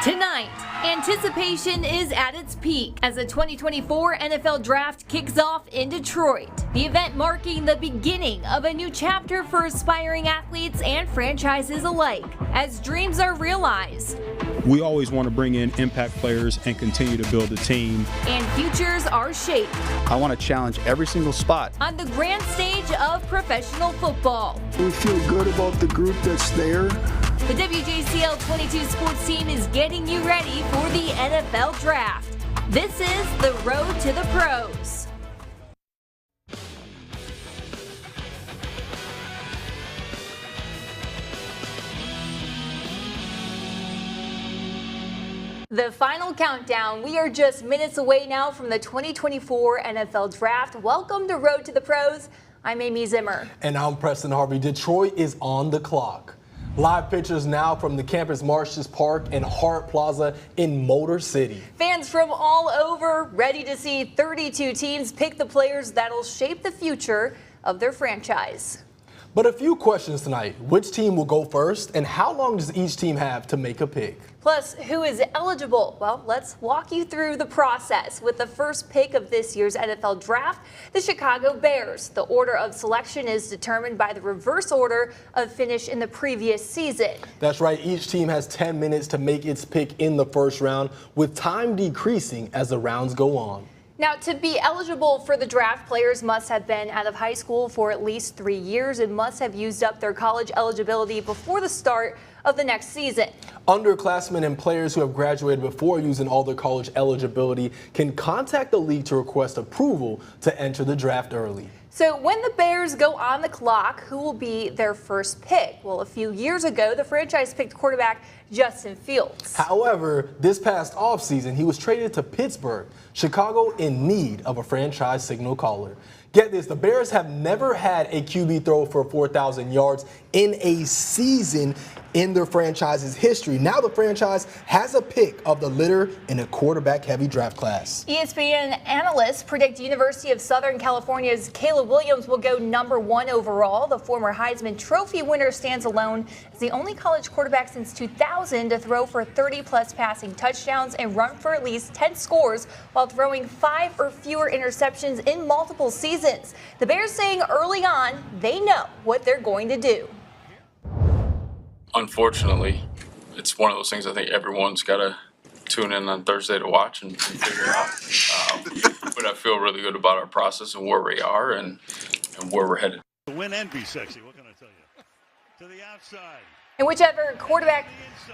Tonight, anticipation is at its peak as the 2024 NFL Draft kicks off in Detroit. The event marking the beginning of a new chapter for aspiring athletes and franchises alike, as dreams are realized. We always want to bring in impact players and continue to build a team. And futures are shaped. I want to challenge every single spot On the grand stage of professional football. We feel good about the group that's there. The WJCL 22 sports team is getting you ready for the NFL Draft. This is the Road to the Pros. The final countdown. We are just minutes away now from the 2024 NFL Draft. Welcome to Road to the Pros. I'm Amy Zimmer. And I'm Preston Harvey. Detroit is on the clock. Live pictures now from the campus Marshes Park and Hart Plaza in Motor City. Fans from all over ready to see 32 teams pick the players that'll shape the future of their franchise. But a few questions tonight. Which team will go first, and how long does each team have to make a pick? Plus, who is eligible? Well, let's walk you through the process. With the first pick of this year's NFL Draft, the Chicago Bears. The order of selection is determined by the reverse order of finish in the previous season. That's right. Each team has 10 minutes to make its pick in the first round, with time decreasing as the rounds go on. Now, to be eligible for the draft, players must have been out of high school for at least 3 years and must have used up their college eligibility before the start of the next season. Underclassmen and players who have graduated before using all their college eligibility can contact the league to request approval to enter the draft early. So when the Bears go on the clock, who will be their first pick? Well, a few years ago, the franchise picked quarterback Justin Fields. However, this past offseason, he was traded to Pittsburgh, Chicago in need of a franchise signal caller. Get this, the Bears have never had a QB throw for 4,000 yards in a season in their franchise's history. Now the franchise has a pick of the litter in a quarterback-heavy draft class. ESPN analysts predict University of Southern California's Caleb Williams will go #1 overall. The former Heisman Trophy winner stands alone as the only college quarterback since 2000 to throw for 30-plus passing touchdowns and run for at least 10 scores while throwing 5 or fewer interceptions in multiple seasons. The Bears saying early on they know what they're going to do. Unfortunately, it's one of those things I think everyone's got to tune in on Thursday to watch and figure it out. But I feel really good about our process and where we are and where we're headed. To win and be sexy, what can I tell you? To the outside. And whichever quarterback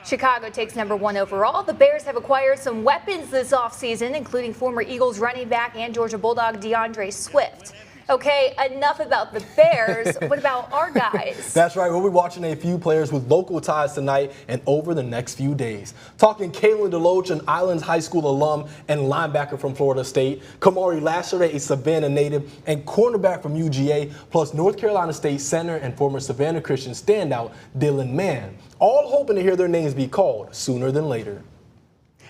Chicago takes #1 overall, the Bears have acquired some weapons this offseason, including former Eagles running back and Georgia Bulldog DeAndre Swift. Okay, enough about the Bears. What about our guys? That's right. We'll be watching a few players with local ties tonight and over the next few days. Talking Kalen DeLoach, an Islands High School alum and linebacker from Florida State. Kamari Lassiter, a Savannah native and cornerback from UGA, plus North Carolina State center and former Savannah Christian standout Dylan Mann. All hoping to hear their names be called sooner than later.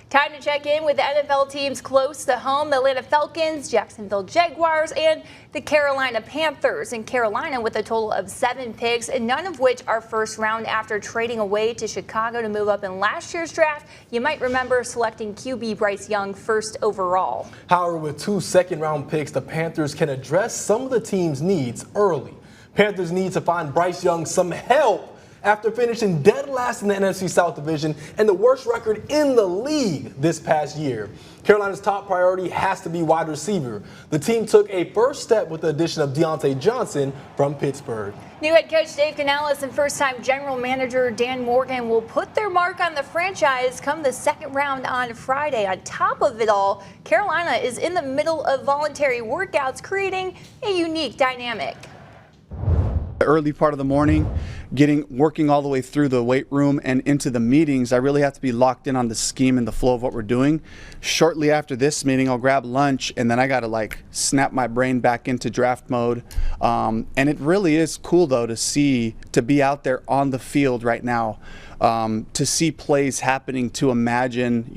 Time to check in with the NFL teams close to home, the Atlanta Falcons, Jacksonville Jaguars, and the Carolina Panthers. In Carolina with a total of 7 picks, and none of which are first round after trading away to Chicago to move up in last year's draft. You might remember selecting QB Bryce Young first overall. However, with 2 second-round picks, the Panthers can address some of the team's needs early. Panthers need to find Bryce Young some help after finishing dead last in the NFC South Division and the worst record in the league this past year. Carolina's top priority has to be wide receiver. The team took a first step with the addition of Deontay Johnson from Pittsburgh. New head coach Dave Canales and first-time general manager Dan Morgan will put their mark on the franchise come the second round on Friday. On top of it all, Carolina is in the middle of voluntary workouts, creating a unique dynamic. The early part of the morning, working all the way through the weight room and into the meetings, I really have to be locked in on the scheme and the flow of what we're doing. Shortly after this meeting, I'll grab lunch and then I got to snap my brain back into draft mode. And it really is cool though to be out there on the field right now. To see plays happening, to imagine,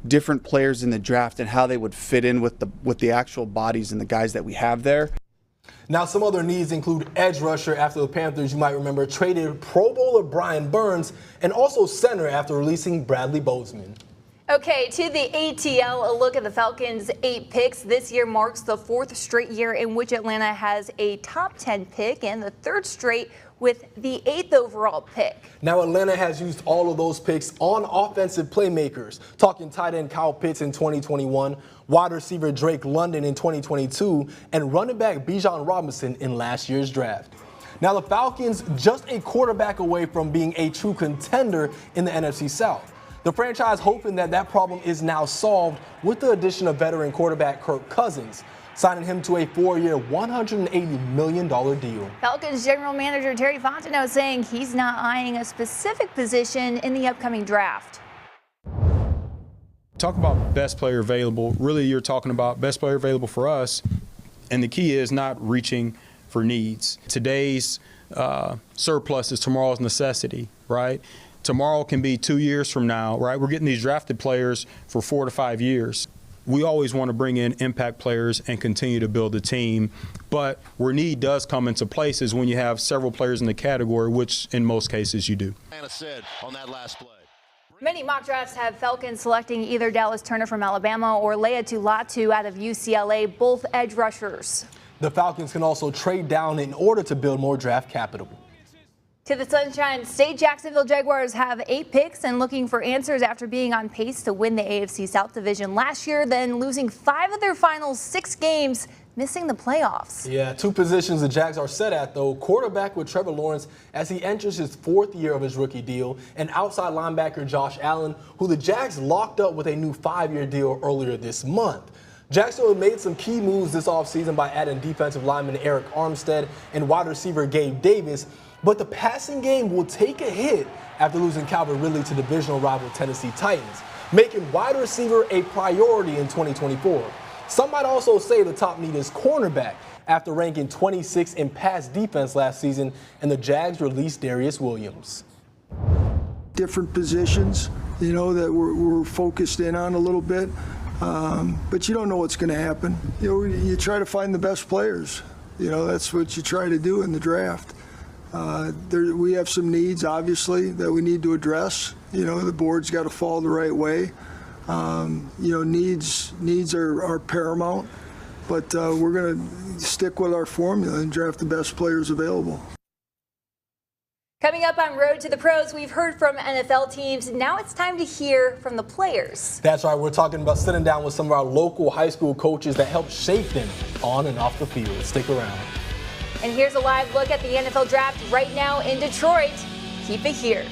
different players in the draft and how they would fit in with the actual bodies and the guys that we have there. Now, some other needs include edge rusher after the Panthers, you might remember, traded Pro Bowler Brian Burns, and also center after releasing Bradley Bozeman. Okay, to the ATL, a look at the Falcons' 8 picks. This year marks the 4th straight year in which Atlanta has a top 10 pick and the 3rd straight with the 8th overall pick. Now, Atlanta has used all of those picks on offensive playmakers, talking tight end Kyle Pitts in 2021, wide receiver Drake London in 2022, and running back Bijan Robinson in last year's draft. Now, the Falcons just a quarterback away from being a true contender in the NFC South. The franchise hoping that problem is now solved with the addition of veteran quarterback Kirk Cousins, signing him to a 4-year, $180 million deal. Falcons general manager Terry Fontenot saying he's not eyeing a specific position in the upcoming draft. Talk about best player available. Really, you're talking about best player available for us. And the key is not reaching for needs. Today's surplus is tomorrow's necessity, right? Tomorrow can be 2 years from now, right? We're getting these drafted players for 4 to 5 years. We always want to bring in impact players and continue to build a team. But where need does come into place is when you have several players in the category, which in most cases you do. Said on that last play. Many mock drafts have Falcons selecting either Dallas Turner from Alabama or Laiatu Latu out of UCLA, both edge rushers. The Falcons can also trade down in order to build more draft capital. To the Sunshine State, Jacksonville Jaguars have 8 picks and looking for answers after being on pace to win the AFC South Division last year, then losing 5 of their final 6 games, missing the playoffs. Yeah, 2 positions the Jags are set at, though. Quarterback with Trevor Lawrence as he enters his 4th year of his rookie deal, and outside linebacker Josh Allen, who the Jags locked up with a new 5-year deal earlier this month. Jacksonville made some key moves this offseason by adding defensive lineman Eric Armstead and wide receiver Gabe Davis, but the passing game will take a hit after losing Calvin Ridley to divisional rival Tennessee Titans, making wide receiver a priority in 2024. Some might also say the top need is cornerback after ranking 26 in pass defense last season, and the Jags released Darius Williams. Different positions, you know, that we're focused in on a little bit, but you don't know what's going to happen. You know, you try to find the best players. You know, that's what you try to do in the draft. We have some needs, obviously, that we need to address. You know, the board's got to fall the right way. You know, needs are paramount, but we're going to stick with our formula and draft the best players available. Coming up on Road to the Pros, we've heard from NFL teams. Now it's time to hear from the players. That's right. We're talking about sitting down with some of our local high school coaches that helped shape them on and off the field. Stick around. And here's a live look at the NFL draft right now in Detroit. Keep it here.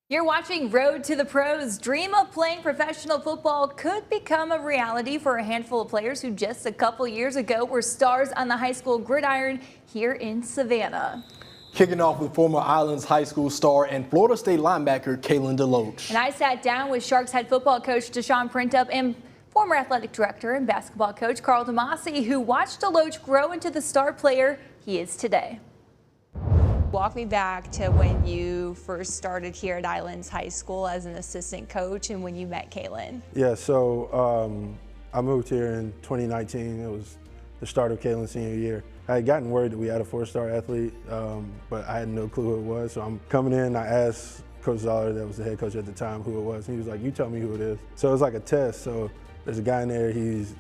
You're watching Road to the Pros. Dream of playing professional football could become a reality for a handful of players who just a couple years ago were stars on the high school gridiron here in Savannah. Kicking off with former Islands High School star and Florida State linebacker Kalen DeLoach. And I sat down with Sharks head football coach Deshaun Printup and former athletic director and basketball coach Carl Tomasi, who watched DeLoach grow into the star player he is today. Walk me back to when you first started here at Islands High School as an assistant coach and when you met Kalen. Yeah, so I moved here in 2019. It was the start of Kalen's senior year. I had gotten word that we had a 4-star athlete, but I had no clue who it was. So I'm coming in, I asked Coach Zoller, that was the head coach at the time, who it was. And he was like, you tell me who it is. So it was like a test. So there's a guy in there, he's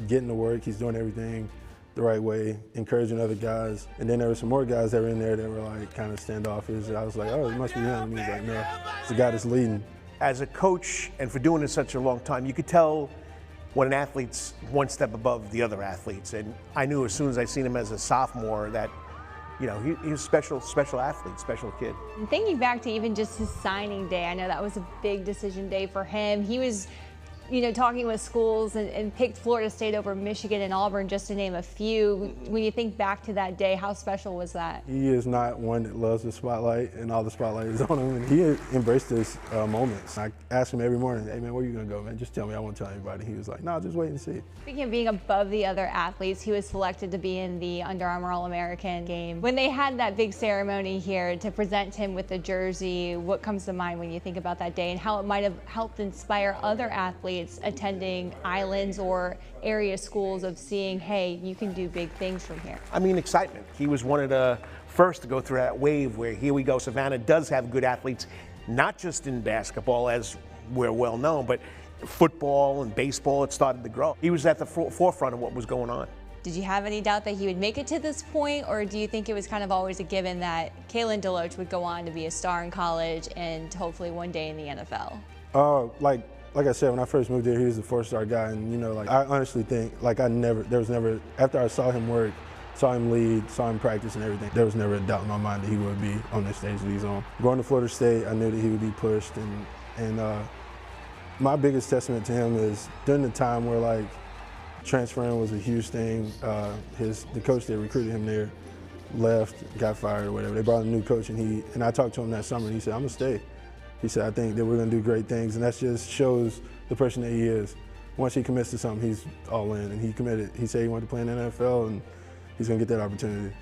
getting to work, he's doing everything the right way, encouraging other guys. And then there were some more guys that were in there that were like kind of standoffish. And I was like, oh, it must be him. And he was like, no, it's the guy that's leading. As a coach and for doing it such a long time, you could tell when an athlete's one step above the other athletes. And I knew as soon as I seen him as a sophomore that, you know, he was special athlete, special kid. And thinking back to even just his signing day, I know that was a big decision day for him. He was, you know, talking with schools and picked Florida State over Michigan and Auburn, just to name a few. When you think back to that day, how special was that? He is not one that loves the spotlight, and all the spotlight is on him. And he embraced this moments. I asked him every morning, hey man, where you gonna go, man? Just tell me, I won't tell anybody. He was like, no, just wait and see. Speaking of being above the other athletes, he was selected to be in the Under Armour All-American game. When they had that big ceremony here to present him with the jersey, what comes to mind when you think about that day and how it might have helped inspire other athletes attending Islands or area schools of seeing, hey, you can do big things from here? I mean, excitement. He was one of the first to go through that wave where here we go, Savannah does have good athletes, not just in basketball as we're well known, but football and baseball, it started to grow. He was at the forefront of what was going on. Did you have any doubt that he would make it to this point, or do you think it was kind of always a given that Kalen DeLoach would go on to be a star in college and hopefully one day in the NFL? Like I said, when I first moved here, he was a 4-star guy, and you know, like I honestly think, like there was never, after I saw him work, saw him lead, saw him practice and everything, there was never a doubt in my mind that he would be on this stage that he's on. Going to Florida State, I knew that he would be pushed, and my biggest testament to him is during the time where like transferring was a huge thing, the coach that recruited him there left, got fired or whatever. They brought a new coach, and I talked to him that summer, and he said, I'm gonna stay. He said, I think that we're going to do great things, and that just shows the person that he is. Once he commits to something, he's all in, and he committed. He said he wanted to play in the NFL, and he's going to get that opportunity.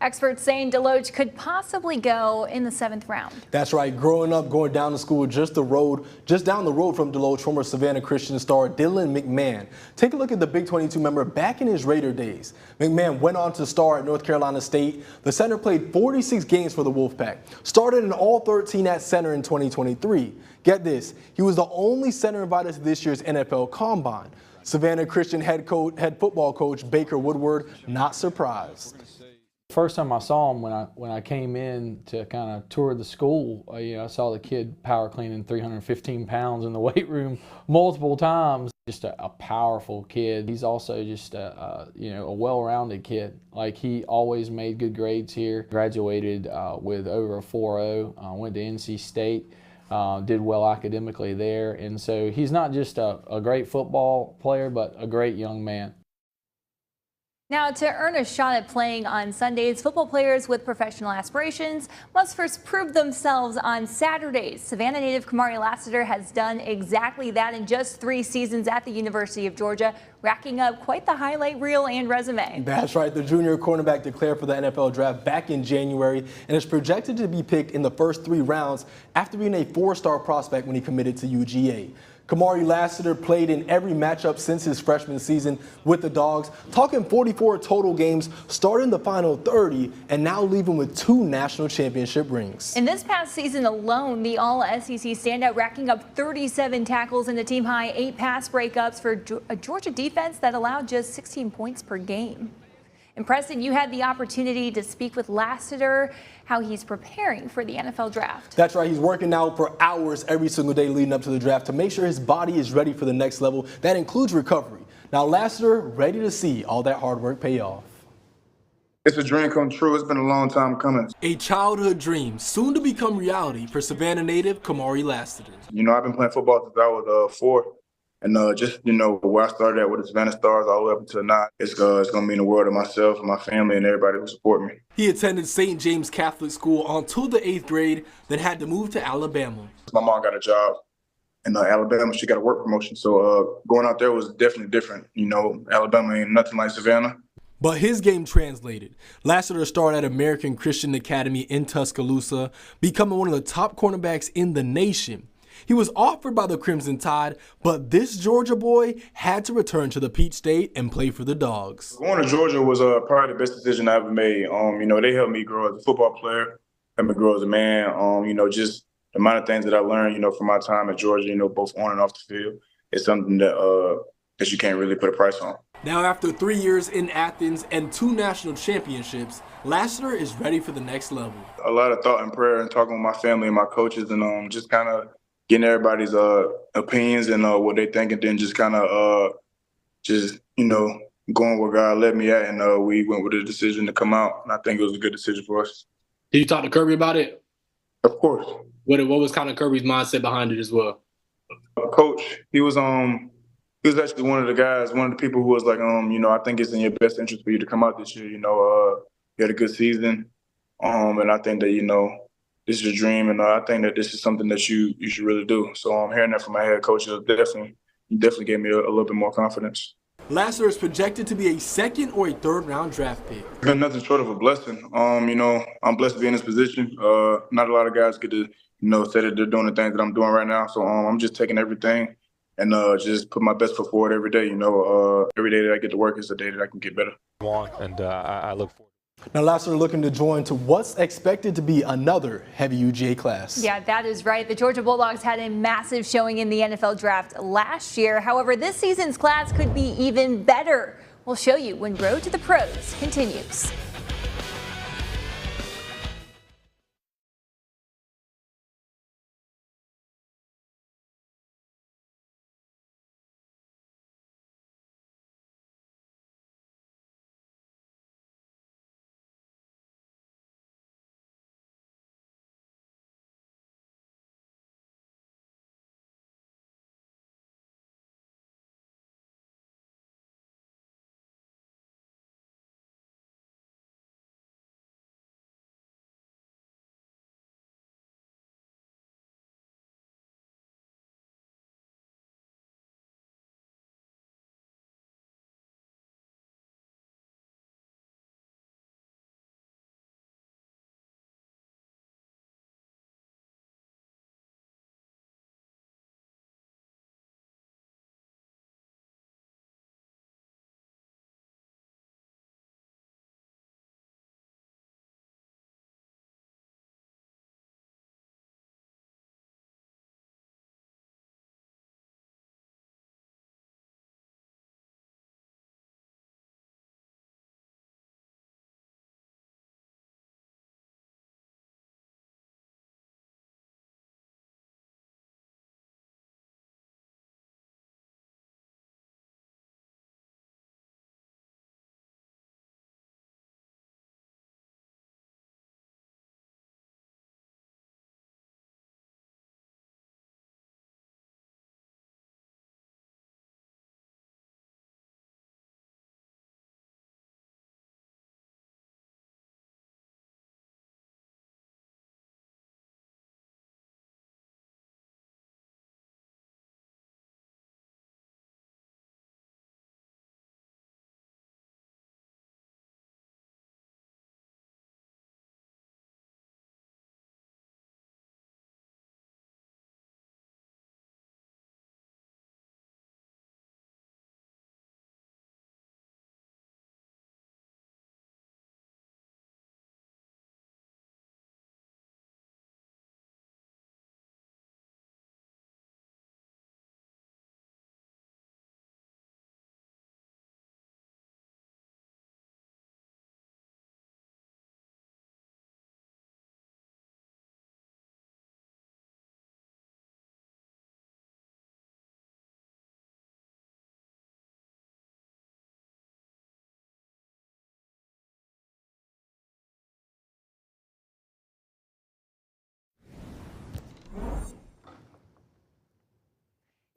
Experts saying DeLoach could possibly go in the 7th round. That's right. Growing up, going down to school just down the road from DeLoach, former Savannah Christian star Dylan McMahon. Take a look at the Big 22 member back in his Raider days. McMahon went on to star at North Carolina State. The center played 46 games for the Wolfpack. Started in all 13 at center in 2023. Get this, he was the only center invited to this year's NFL Combine. Savannah Christian head football coach Baker Woodward not surprised. First time I saw him when I came in to kind of tour the school, I saw the kid power cleaning 315 pounds in the weight room multiple times. Just a powerful kid. He's also just a well-rounded kid. Like he always made good grades here. Graduated with over a 4.0. Went to NC State. Did well academically there, and so he's not just a great football player, but a great young man. Now, to earn a shot at playing on Sundays, football players with professional aspirations must first prove themselves on Saturdays. Savannah native Kamari Lassiter has done exactly that in just 3 seasons at the University of Georgia, racking up quite the highlight reel and resume. That's right. The junior cornerback declared for the NFL draft back in January and is projected to be picked in the first 3 rounds after being a 4-star prospect when he committed to UGA. Kamari Lassiter played in every matchup since his freshman season with the Dogs, talking 44 total games, starting the final 30, and now leaving with 2 national championship rings. In this past season alone, the All-SEC standout racking up 37 tackles and a team-high 8 pass breakups for a Georgia defense that allowed just 16 points per game. And Preston, you had the opportunity to speak with Lassiter, how he's preparing for the NFL draft. That's right. He's working out for hours every single day leading up to the draft to make sure his body is ready for the next level. That includes recovery. Now, Lassiter ready to see all that hard work pay off. It's a dream come true. It's been a long time coming. A childhood dream, soon to become reality for Savannah native Kamari Lassiter. You know, I've been playing football since I was 4. And just, you know, where I started at with the Savannah Stars all the way up until now, it's going to mean the world to myself, my family, and everybody who support me. He attended St. James Catholic School until the 8th grade, then had to move to Alabama. My mom got a job in Alabama. She got a work promotion. So going out there was definitely different. You know, Alabama ain't nothing like Savannah. But his game translated. Lassiter started at American Christian Academy in Tuscaloosa, becoming one of the top cornerbacks in the nation. He was offered by the Crimson Tide, but this Georgia boy had to return to the Peach State and play for the Dogs. Going to Georgia was probably the best decision I ever made. You know, they helped me grow as a football player, helped me grow as a man. You know, just the amount of things that I learned, you know, from my time at Georgia, you know, both on and off the field, it's something that you can't really put a price on. Now, after 3 years in Athens and 2 national championships, Lassiter is ready for the next level. A lot of thought and prayer and talking with my family and my coaches and just kind of getting everybody's opinions and what they think, and then just kind of just, you know, going where God led me at. And we went with a decision to come out, and I think it was a good decision for us. Did you talk to Kirby about it? Of course. What was kind of Kirby's mindset behind it as well? Coach, he was actually one of the guys, one of the people who was like, you know, I think it's in your best interest for you to come out this year. You know, you had a good season, and I think that, you know, this is a dream, and I think that this is something that you should really do. So I'm hearing that from my head coach. It definitely gave me a little bit more confidence. Lassiter is projected to be a 2nd or a 3rd round draft pick. It's been nothing short of a blessing. You know, I'm blessed to be in this position. Not a lot of guys get to, you know, say that they're doing the things that I'm doing right now. So I'm just taking everything and just put my best foot forward every day. You know, every day that I get to work is a day that I can get better. And I look forward. Now, Lassiter looking to join to what's expected to be another heavy UGA class. Yeah, that is right. The Georgia Bulldogs had a massive showing in the NFL draft last year. However, this season's class could be even better. We'll show you when Road to the Pros continues.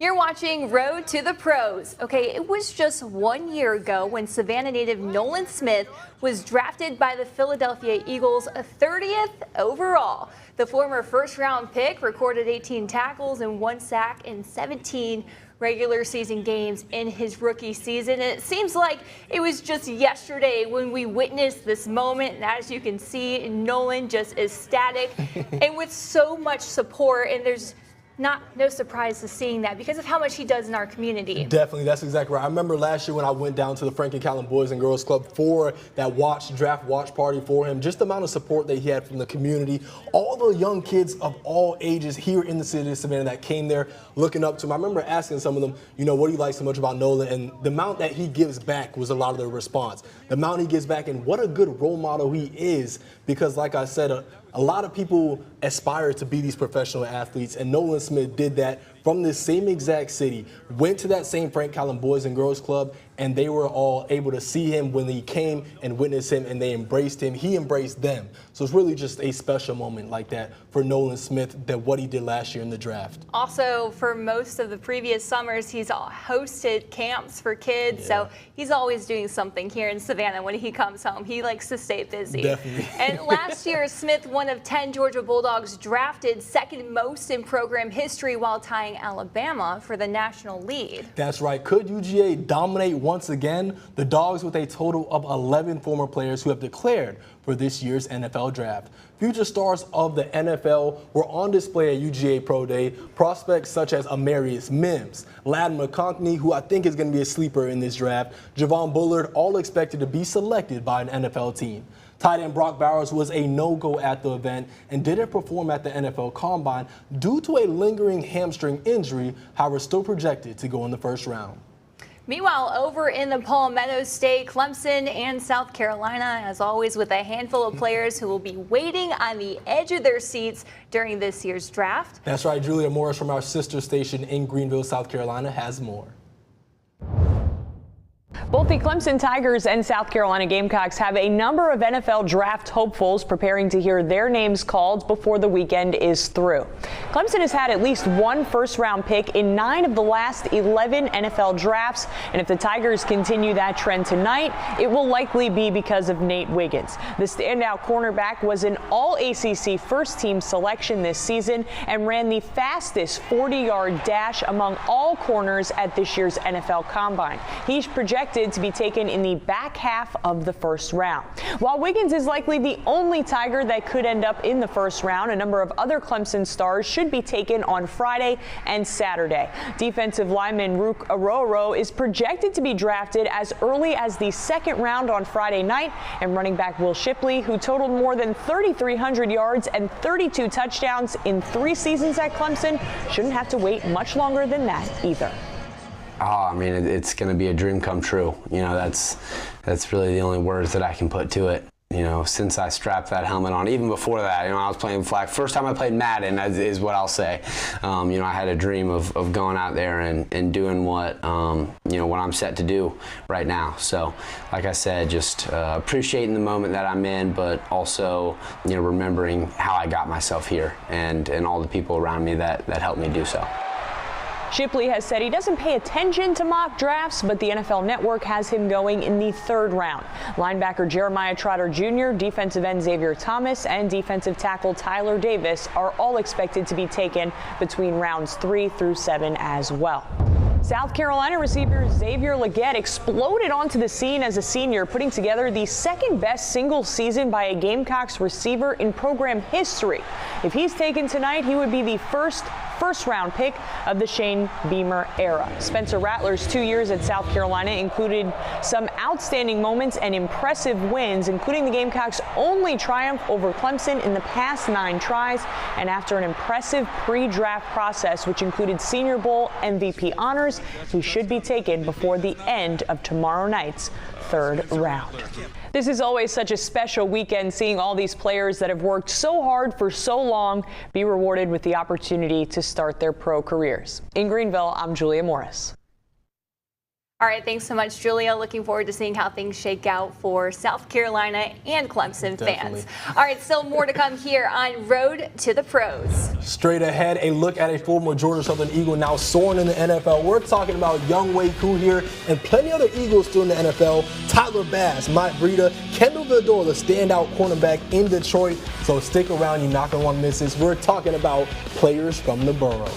You're watching Road to the Pros. Okay, it was just 1 year ago when Savannah native Nolan Smith was drafted by the Philadelphia Eagles 30th overall. The former first-round pick recorded 18 tackles and 1 sack in 17 regular season games in his rookie season. And it seems like it was just yesterday when we witnessed this moment. And as you can see, Nolan just ecstatic and with so much support. And there's no surprise to seeing that because of how much he does in our community. Definitely, that's exactly right. I remember last year when I went down to the Franklin County Boys and Girls Club for that draft watch party for him, just the amount of support that he had from the community, all the young kids of all ages here in the city of Savannah that came there looking up to him. I remember asking some of them, what do you like so much about Nolan? And the amount that he gives back was a lot of their response. The amount he gives back and what a good role model he is, because like I said, a lot of people aspire to be these professional athletes, and Nolan Smith did that from this same exact city, went to that same Frank Collin Boys and Girls Club, and they were all able to see him when he came and witnessed him, and they embraced him. He embraced them. So it's really just a special moment like that for Nolan Smith, that what he did last year in the draft. Also, for most of the previous summers, he's hosted camps for kids, so he's always doing something here in Savannah when he comes home. He likes to stay busy. Definitely. And last year, Smith, one of 10 Georgia Bulldogs drafted, second most in program history, while tying Alabama for the national lead. That's right. Could UGA dominate once again? The Dogs, with a total of 11 former players who have declared for this year's NFL draft. Future stars of the NFL were on display at UGA Pro Day. Prospects such as Amarius Mims, Ladd McConkey, who I think is going to be a sleeper in this draft, Javon Bullard, all expected to be selected by an NFL team. Tight end Brock Bowers was a no-go at the event and didn't perform at the NFL Combine due to a lingering hamstring injury, however still projected to go in the first round. Meanwhile, over in the Palmetto State, Clemson and South Carolina, as always, with a handful of players who will be waiting on the edge of their seats during this year's draft. That's right. Julia Morris from our sister station in Greenville, South Carolina, has more. Both the Clemson Tigers and South Carolina Gamecocks have a number of NFL draft hopefuls preparing to hear their names called before the weekend is through. Clemson has had at least one first-round pick in 9 of the last 11 NFL drafts, and if the Tigers continue that trend tonight, it will likely be because of Nate Wiggins. The standout cornerback was an All-ACC first-team selection this season and ran the fastest 40-yard dash among all corners at this year's NFL Combine. He's projected to be taken in the back half of the first round. While Wiggins is likely the only Tiger that could end up in the first round, a number of other Clemson stars should be taken on Friday and Saturday. Defensive lineman Rook Aroro is projected to be drafted as early as the second round on Friday night, and running back Will Shipley, who totaled more than 3,300 yards and 32 touchdowns in 3 seasons at Clemson, shouldn't have to wait much longer than that either. I mean, it's going to be a dream come true. That's really the only words that I can put to it. Since I strapped that helmet on, even before that, I was playing flag. First time I played Madden is what I'll say. I had a dream of going out there and doing what, what I'm set to do right now. So, like I said, just appreciating the moment that I'm in, but also, remembering how I got myself here and all the people around me that helped me do so. Shipley has said he doesn't pay attention to mock drafts, but the NFL Network has him going in the 3rd round. Linebacker Jeremiah Trotter Jr., defensive end Xavier Thomas, and defensive tackle Tyler Davis are all expected to be taken between rounds 3 through 7 as well. South Carolina receiver Xavier Legette exploded onto the scene as a senior, putting together the second best single season by a Gamecocks receiver in program history. If he's taken tonight, he would be the first-round pick of the Shane Beamer era. Spencer Rattler's 2 years at South Carolina included some outstanding moments and impressive wins, including the Gamecocks' only triumph over Clemson in the past 9 tries, and after an impressive pre-draft process, which included Senior Bowl MVP honors, he should be taken before the end of tomorrow night's 3rd round. This is always such a special weekend, seeing all these players that have worked so hard for so long be rewarded with the opportunity to start their pro careers. In Greenville, I'm Julia Morris. All right, thanks so much, Julia. Looking forward to seeing how things shake out for South Carolina and Clemson Definitely. fans. All right, still more to come here on Road to the Pros. Straight ahead, a look at a former Georgia Southern Eagle now soaring in the NFL. We're talking about young Wade Koo here and plenty other Eagles still in the NFL. Tyler Bass, Matt Breida, Kendall Vildor, the standout cornerback in Detroit. So stick around, you're not going to want to miss this. We're talking about players from the borough.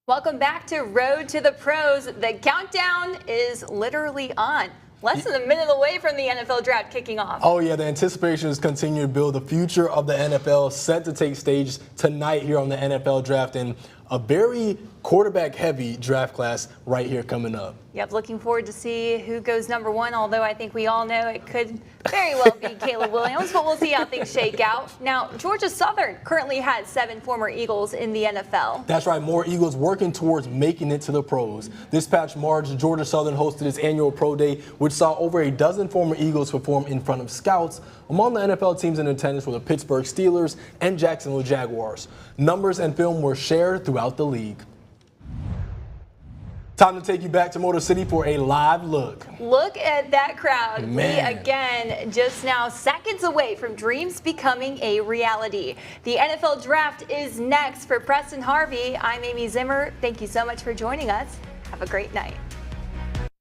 Welcome back to Road to the Pros. The countdown is literally on. Less than a minute away from the NFL draft kicking off. Oh, yeah, the anticipation is continuing to build. The future of the NFL set to take stage tonight here on the NFL draft, and a very quarterback-heavy draft class right here coming up. Yep, looking forward to see who goes number one, although I think we all know it could very well be Caleb Williams, but we'll see how things shake out. Now, Georgia Southern currently has 7 former Eagles in the NFL. That's right, more Eagles working towards making it to the pros. This past March, Georgia Southern hosted its annual Pro Day, which saw over a dozen former Eagles perform in front of scouts. Among the NFL teams in attendance were the Pittsburgh Steelers and Jacksonville Jaguars. Numbers and film were shared throughout the league. Time to take you back to Motor City for a live look. Look at that crowd. Man. We, again, just now seconds away from dreams becoming a reality. The NFL Draft is next. For Preston Harvey, I'm Amy Zimmer. Thank you so much for joining us. Have a great night.